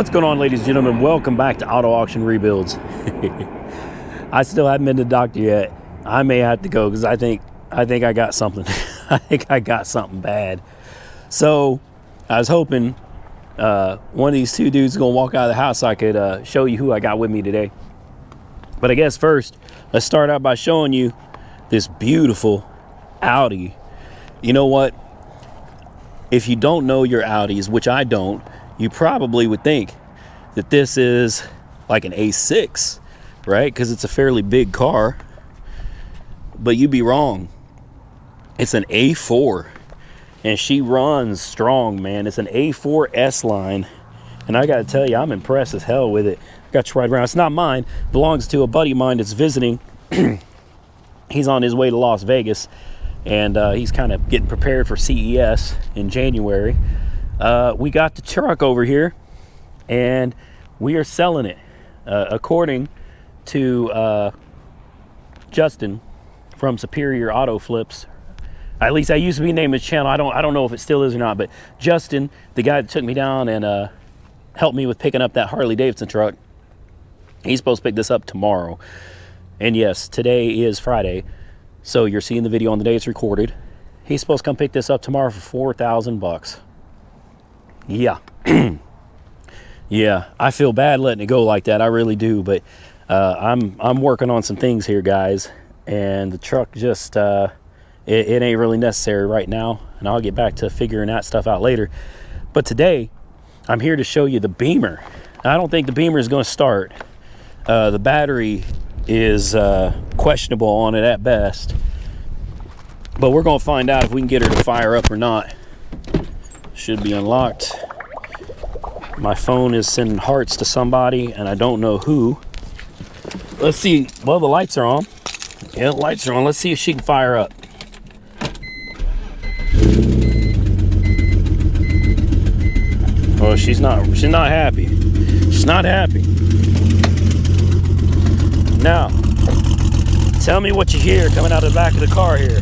What's going on, ladies and gentlemen? Welcome back to Auto Auction Rebuilds. I still haven't been to the doctor yet. I may have to go because I think I got something. I think I got something bad. So I was hoping one of these two dudes is gonna walk out of the house so I could show you who I got with me today. But I guess first, let's start out by showing you this beautiful Audi. You know what? If you don't know your Audis, which I don't, you probably would think that this is like an A6, right? Because it's a fairly big car. But you'd be wrong. It's an A4. And she runs strong, man. It's an A4 S-Line. And I got to tell you, I'm impressed as hell with it. I got to ride around. It's not mine. It belongs to a buddy of mine that's visiting. He's on his way to Las Vegas. And he's kind of getting prepared for CES in January. We got the truck over here. And we are selling it. According to Justin from Superior Auto Flips. At least I used to be named his channel. I don't know if it still is or not, but Justin, the guy that took me down and helped me with picking up that Harley Davidson truck, he's supposed to pick this up tomorrow. And yes, today is Friday, so you're seeing the video on the day it's recorded. He's supposed to come pick this up tomorrow for 4,000 bucks. Yeah. Yeah, I feel bad letting it go like that. I really do, but I'm working on some things here, guys, and the truck just it ain't really necessary right now, and I'll get back to figuring that stuff out later. But today, I'm here to show you the Beamer. I don't think the Beamer is going to start. The battery is questionable on it at best, but we're going to find out if we can get her to fire up or not. Should be unlocked. My phone is sending hearts to somebody, and I don't know who. Let's see. Well, the lights are on. Yeah, the lights are on. Let's see if she can fire up. Oh, she's not happy. She's not happy. Now, tell me what you hear coming out of the back of the car here.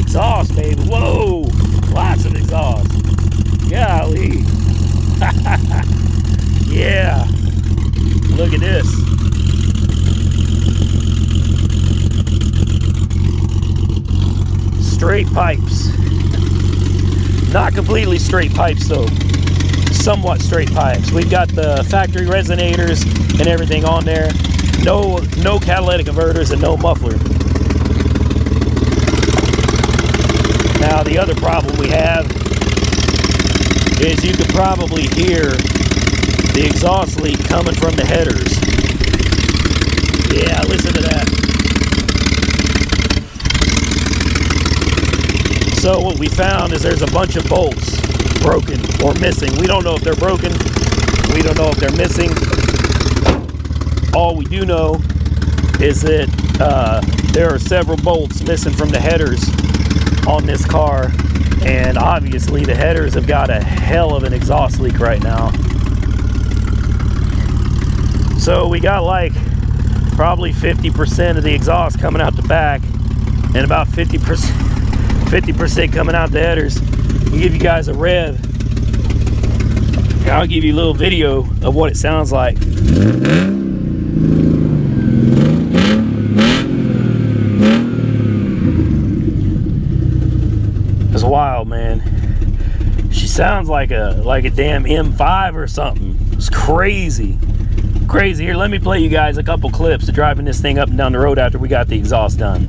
Exhaust, baby. Whoa, lots of exhaust. Golly. Yeah. Look at this. Straight pipes. Not completely straight pipes though. Somewhat straight pipes. We've got the factory resonators and everything on there. No catalytic converters and no muffler. Now the other problem we have is you could probably hear the exhaust leak coming from the headers. Yeah, listen to that. So what we found is there's a bunch of bolts broken or missing. We don't know if they're broken. We don't know if they're missing. All we do know is that there are several bolts missing from the headers on this car. And obviously the headers have got a hell of an exhaust leak right now. So we got like probably 50% of the exhaust coming out the back and about 50% coming out the headers. I'll give you guys a rev. I'll give you a little video of what it sounds like. It's wild, man. She sounds like a damn M5 or something. It's crazy. Crazy. Here, let me play you guys a couple clips of driving this thing up and down the road after we got the exhaust done.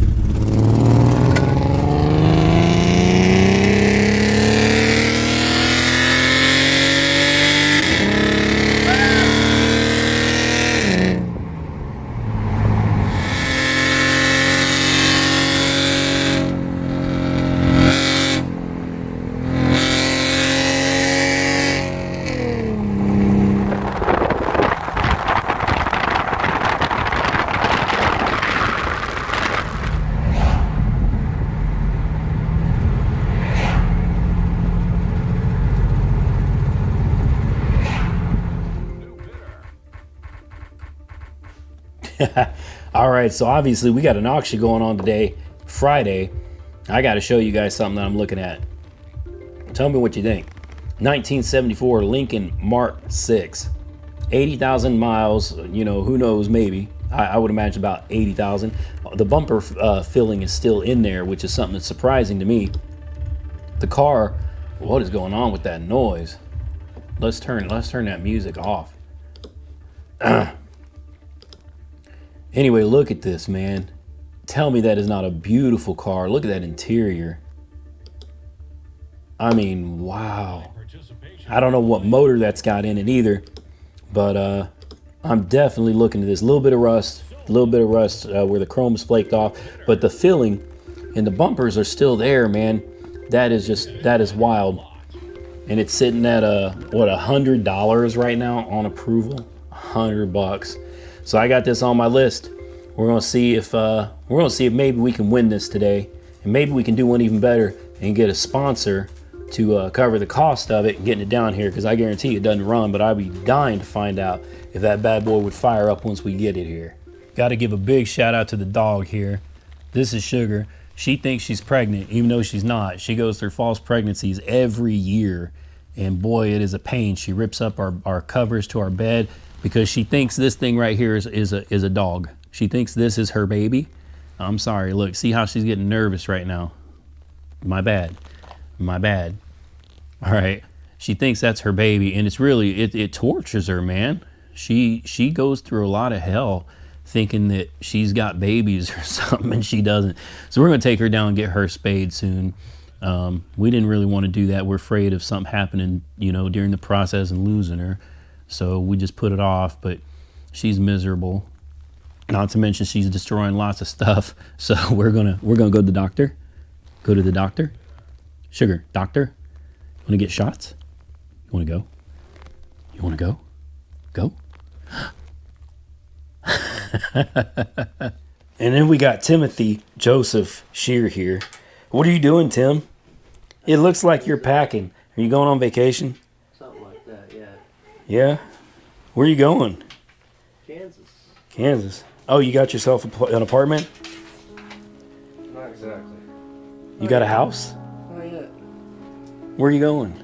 All right, so obviously we got an auction going on today, Friday. I got to show you guys something that I'm looking at. Tell me what you think. 1974 Lincoln Mark 6. 80,000 miles, you know, who knows, maybe. I would imagine about 80,000. The bumper filling is still in there, which is something that's surprising to me. The car, what is going on with that noise? Let's turn that music off. Anyway, look at this, man. Tell me that is not a beautiful car. Look at that interior. I mean, wow. I don't know what motor that's got in it either, but I'm definitely looking at this. A little bit of rust where the chrome is flaked off, but the filling and the bumpers are still there, man. That is wild. And it's sitting at what, $100 right now on approval. $100. So I got this on my list. We're gonna see if maybe we can win this today, and maybe we can do one even better and get a sponsor to cover the cost of it and getting it down here, because I guarantee it doesn't run, but I'd be dying to find out if that bad boy would fire up once we get it here. Got to give a big shout out to the dog here. This is Sugar. She thinks she's pregnant, even though she's not. She goes through false pregnancies every year, and boy, it is a pain. She rips up our covers to our bed because she thinks this thing right here is a dog. She thinks this is her baby. I'm sorry. Look, see how she's getting nervous right now. My bad. All right. She thinks that's her baby, and it's really, it tortures her, man. She goes through a lot of hell thinking that she's got babies or something, and she doesn't. So we're gonna take her down and get her spayed soon. We didn't really want to do that. We're afraid of something happening, you know, during the process and losing her. So we just put it off, but she's miserable. Not to mention she's destroying lots of stuff. So we're gonna go to the doctor. Go to the doctor. Sugar, doctor, wanna get shots? You wanna go? You wanna go? Go? And then we got Timothy Joseph Shear here. What are you doing, Tim? It looks like you're packing. Are you going on vacation? Something like that, yeah. Yeah? Where are you going? Kansas. Oh, you got yourself an apartment? Not exactly. You got a house? Not yet. Where are you going?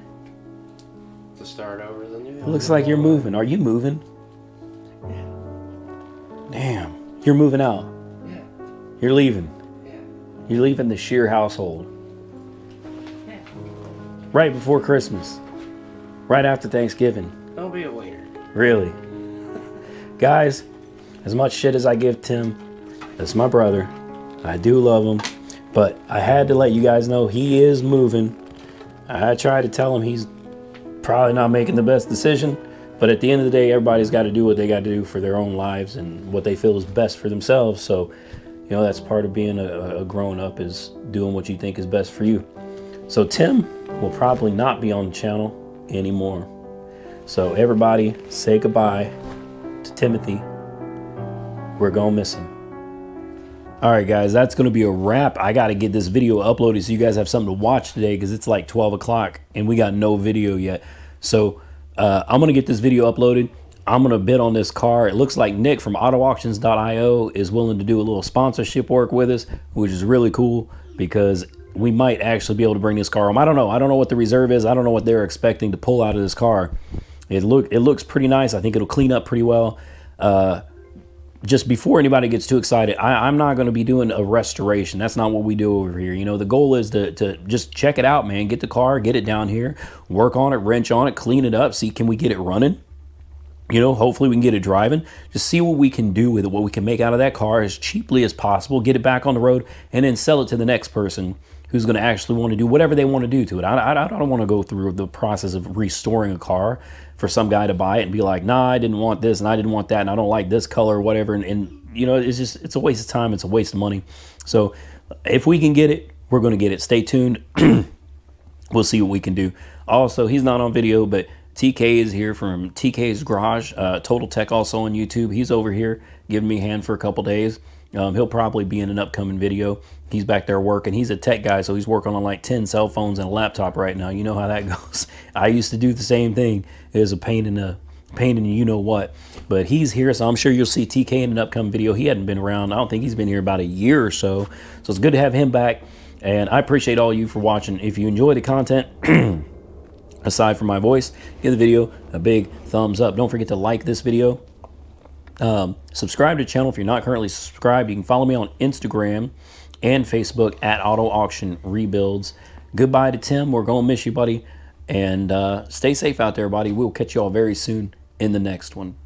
To start over the new. It looks like you're moving. Are you moving? Yeah. Damn. You're moving out. Yeah. You're leaving. Yeah. You're leaving the Shear household. Yeah. Right before Christmas. Right after Thanksgiving. Don't be a waiter. Really. Guys, as much shit as I give Tim, that's my brother. I do love him. But I had to let you guys know he is moving. I tried to tell him he's probably not making the best decision. But at the end of the day, everybody's got to do what they got to do for their own lives and what they feel is best for themselves. So, you know, that's part of being a grown-up, is doing what you think is best for you. So Tim will probably not be on the channel anymore. So everybody say goodbye to Timothy. We're gonna miss him. All right, guys, that's gonna be a wrap. I gotta get this video uploaded so you guys have something to watch today, because it's like 12 o'clock and we got no video yet. So I'm gonna get this video uploaded. I'm gonna bid on this car. It looks like Nick from autoauctions.io is willing to do a little sponsorship work with us, which is really cool, because we might actually be able to bring this car home. I don't know what the reserve is. I don't know what they're expecting to pull out of this car. It looks pretty nice. I think it'll clean up pretty well. Just before anybody gets too excited, I'm not going to be doing a restoration. That's not what we do over here. You know, the goal is to just check it out, man. Get the car, get it down here, work on it, wrench on it, clean it up, see, can we get it running? You know, hopefully we can get it driving. Just see what we can do with it, what we can make out of that car as cheaply as possible, get it back on the road, and then sell it to the next person who's going to actually want to do whatever they want to do to it. I don't want to go through the process of restoring a car for some guy to buy it and be like, nah, I didn't want this and I didn't want that and I don't like this color or whatever. And you know, it's a waste of time. It's a waste of money. So if we can get it, we're going to get it. Stay tuned. We'll see what we can do. Also, he's not on video, but TK is here from TK's Garage. Total Tech also on YouTube. He's over here giving me a hand for a couple days. He'll probably be in an upcoming video. He's back there working. He's a tech guy, so he's working on like 10 cell phones and a laptop right now. You know how that goes. I used to do the same thing. It was a pain in the you know what. But he's here, so I'm sure you'll see TK in an upcoming video. He hadn't been around. I don't think he's been here about a year or so. So it's good to have him back. And I appreciate all you for watching. If you enjoy the content, aside from my voice, give the video a big thumbs up. Don't forget to like this video. Subscribe to the channel if you're not currently subscribed. You can follow me on Instagram and Facebook at Auto Auction Rebuilds. Goodbye to Tim. We're going to miss you, buddy. And stay safe out there, buddy. We'll catch you all very soon in the next one.